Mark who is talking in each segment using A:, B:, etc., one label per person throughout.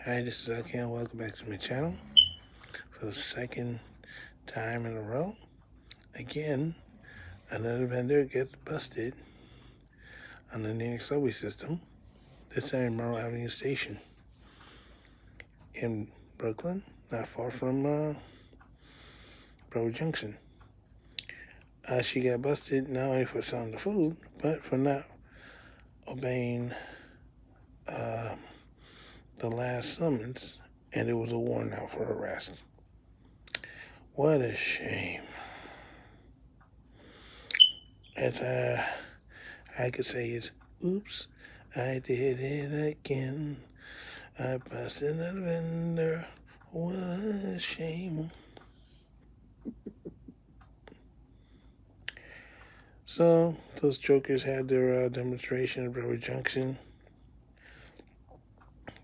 A: Hi, this is Elkin. Welcome back to my channel for the second time in a row. Again, another vendor gets busted on the New York subway system, this time in Merrill Avenue Station in Brooklyn, not far from Broad Junction. She got busted not only for selling the food, but for not obeying the last summons, and it was a warrant out for arrest. What a shame. As I could say is, oops, I did it again. I busted that vendor. What a shame. So, those jokers had their demonstration at Broward Junction,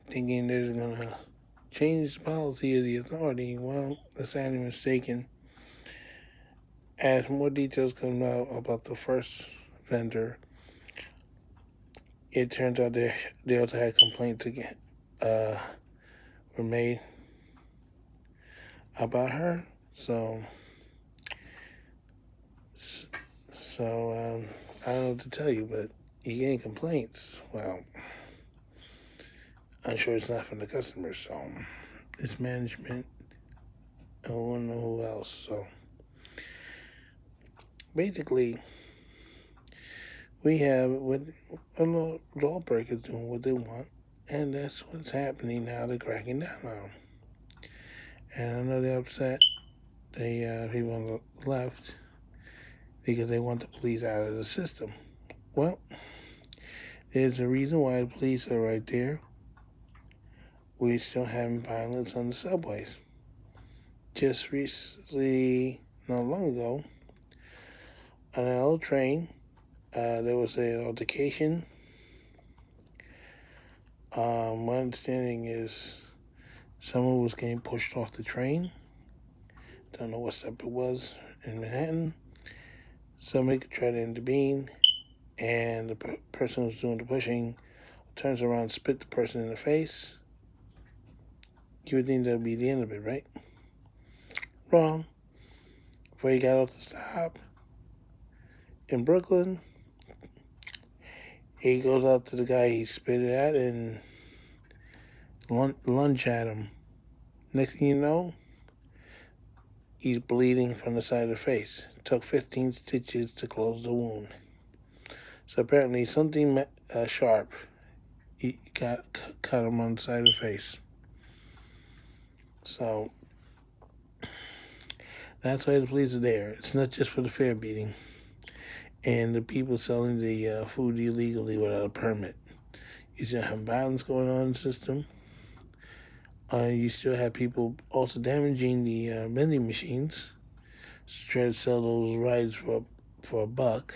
A: thinking they're going to change the policy of the authority. Well, they're sadly mistaken. As more details come out about the first vendor, it turns out they also had complaints again, were made about her. So I don't know what to tell you, but you're getting complaints. Well, I'm sure it's not from the customers, so it's management. I don't know who else. So basically, we have what a lawbreakers doing what they want, and that's what's happening now. They're cracking down on them, and I know they're upset. They people on the left because they want the police out of the system. Well, there's a reason why the police are right there. We're still having violence on the subways. Just recently, not long ago, on an L train, there was an altercation. My understanding is someone was getting pushed off the train. Don't know what step it was in Manhattan. Somebody tried to intervene, and the person who's doing the pushing turns around, spit the person in the face. You would think that would be the end of it, right? Wrong. Before he got off the stop in Brooklyn, he goes out to the guy he spit it at and lunge at him. Next thing you know, he's bleeding from the side of the face. It took 15 stitches to close the wound. So apparently something sharp cut him on the side of the face. So that's why the police are there. It's not just for the fare beating and the people selling the food illegally without a permit. You still have violence going on in the system. You still have people also damaging the vending machines to try to sell those rides for $1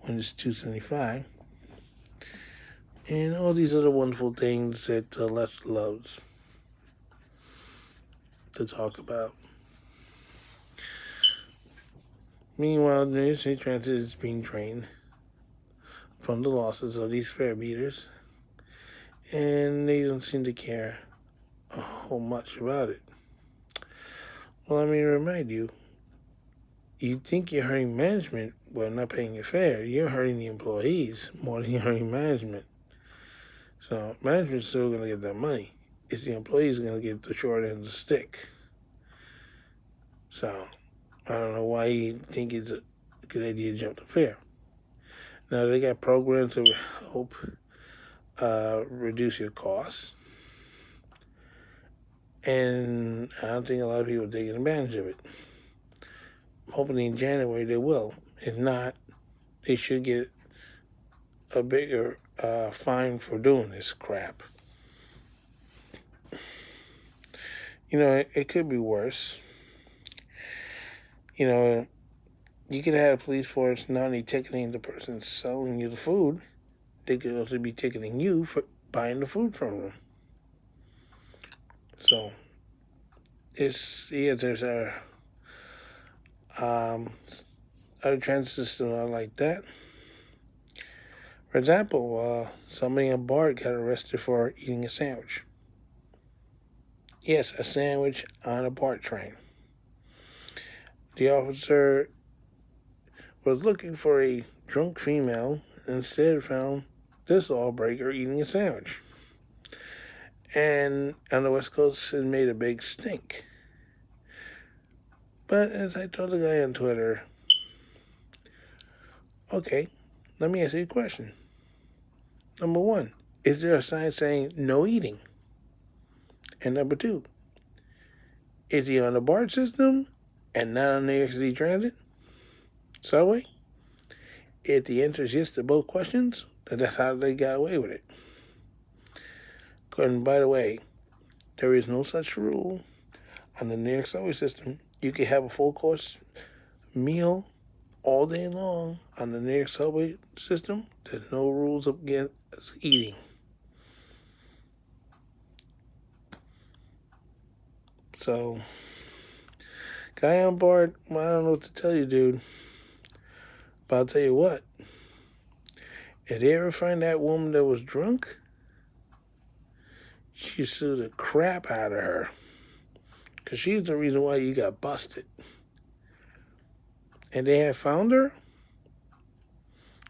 A: when it's $2.75, and all these other wonderful things that Les loves to talk about. Meanwhile, the New York City Transit is being drained from the losses of these fare beaters, and they don't seem to care a whole much about it. Well, let me remind you, you think you're hurting management by not paying your fare. You're hurting the employees more than you're hurting management. So management's still going to get that money. It's the employees going to get the short end of the stick. So I don't know why you think it's a good idea to jump the fare. Now, they got programs that help reduce your costs. And I don't think a lot of people are taking advantage of it. I'm hoping in January they will. If not, they should get a bigger fine for doing this crap. You know, it could be worse. You know, you could have a police force not only ticketing the person selling you the food, they could also be ticketing you for buying the food from them. So, there's other transit systems are like that. For example, somebody in a bar got arrested for eating a sandwich. Yes, a sandwich on a BART train. The officer was looking for a drunk female and instead found this lawbreaker eating a sandwich. And on the West Coast, it made a big stink. But as I told the guy on Twitter, okay, let me ask you a question. Number one, is there a sign saying no eating? And number two, is he on the BART system and not on New York City Transit? Subway? If the answer is yes to both questions, then that's how they got away with it. And by the way, there is no such rule on the New York subway system. You can have a full course meal all day long on the New York subway system. There's no rules against eating. So, guy on board, well, I don't know what to tell you, dude. But I'll tell you what. If they ever find that woman that was drunk, you sue the crap out of her. Because she's the reason why you got busted. And they had found her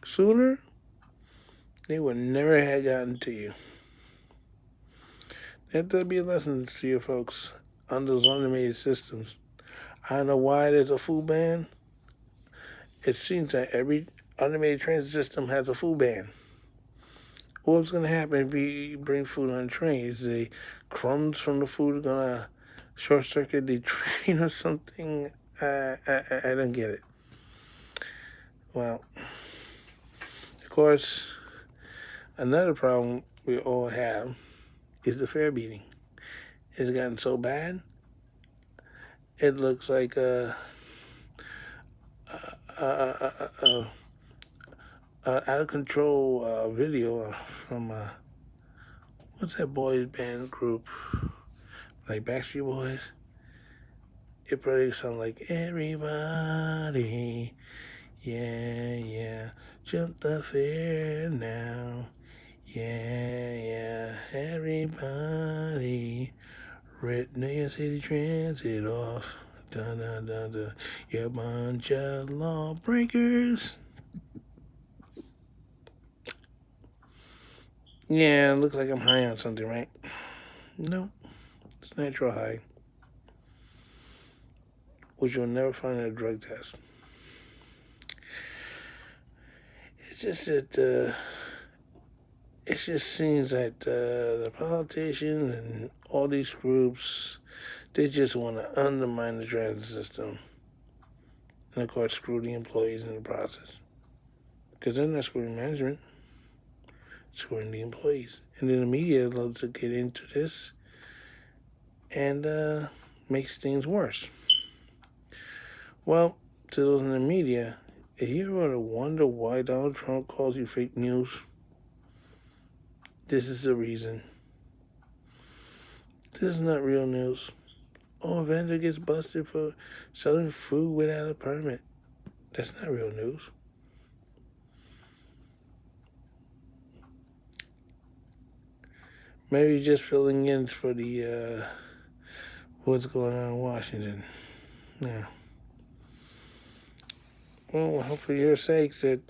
A: sooner, they would never have gotten to you. That'd be a lesson to you folks on those automated systems. I don't know why there's a food ban. It seems that every automated transit system has a food ban. What's going to happen if you bring food on a train? Is the crumbs from the food going to short circuit the train or something? I don't get it. Well, of course, another problem we all have is the fare beating. It's gotten so bad, it looks like a out of control video from what's that boys band group, like Backstreet Boys. It probably sounds like everybody, yeah, jump the fare now, yeah, everybody, rip New York City Transit off, dun dun dun dun, you a bunch of lawbreakers. Yeah, it looks like I'm high on something, right? No, it's natural high, which you'll never find in a drug test. It's just that it just seems that the politicians and all these groups, they just want to undermine the transit system. And of course, screw the employees in the process. Because they're not screwing management, screwing the employees. And then the media loves to get into this and makes things worse. Well, to those in the media, if you ever wonder why Donald Trump calls you fake news, this is the reason. This is not real news. Oh, a vendor gets busted for selling food without a permit. That's not real news. Maybe just filling in for the what's going on in Washington. Yeah. Well, I hope for your sakes that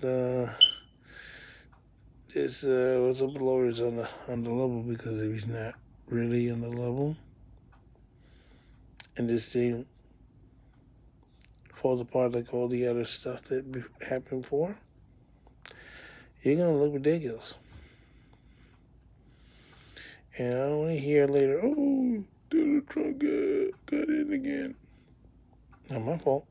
A: this whistleblower is on the level, because if he's not really on the level, and this thing falls apart like all the other stuff that happened before, you're gonna look ridiculous. And I don't want to hear later, oh, Donald Trump got in again. Not my fault.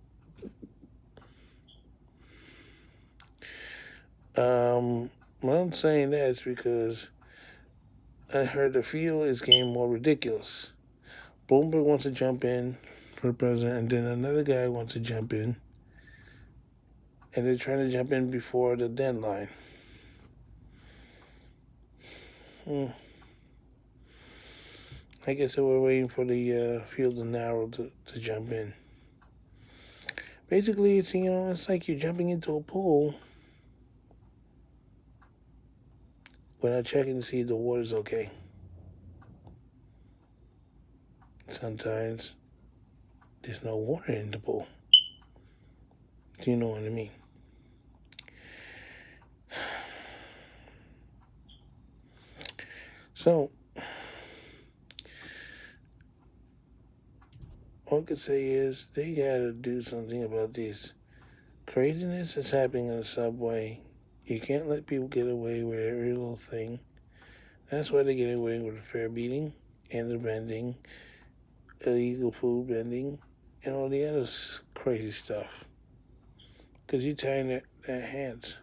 A: When I'm saying that is because I heard the field is getting more ridiculous. Bloomberg wants to jump in for president, and then another guy wants to jump in, and they're trying to jump in before the deadline. I guess we're waiting for the field to narrow to jump in. Basically, it's like you're jumping into a pool without checking to see if the water's okay. Sometimes there's no water in the pool. Do you know what I mean? So, all I could say is they gotta do something about this craziness that's happening in the subway. You can't let people get away with every little thing. That's why they get away with the fare beating and the bending, illegal food bending, and all the other crazy stuff. Because you're tying their hands.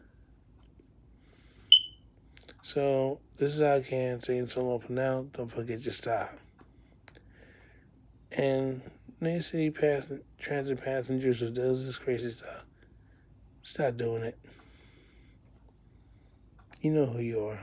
A: So, this is how I can say so long for now. Don't forget your style. And New City transit passengers who does this crazy stuff, stop doing it. You know who you are.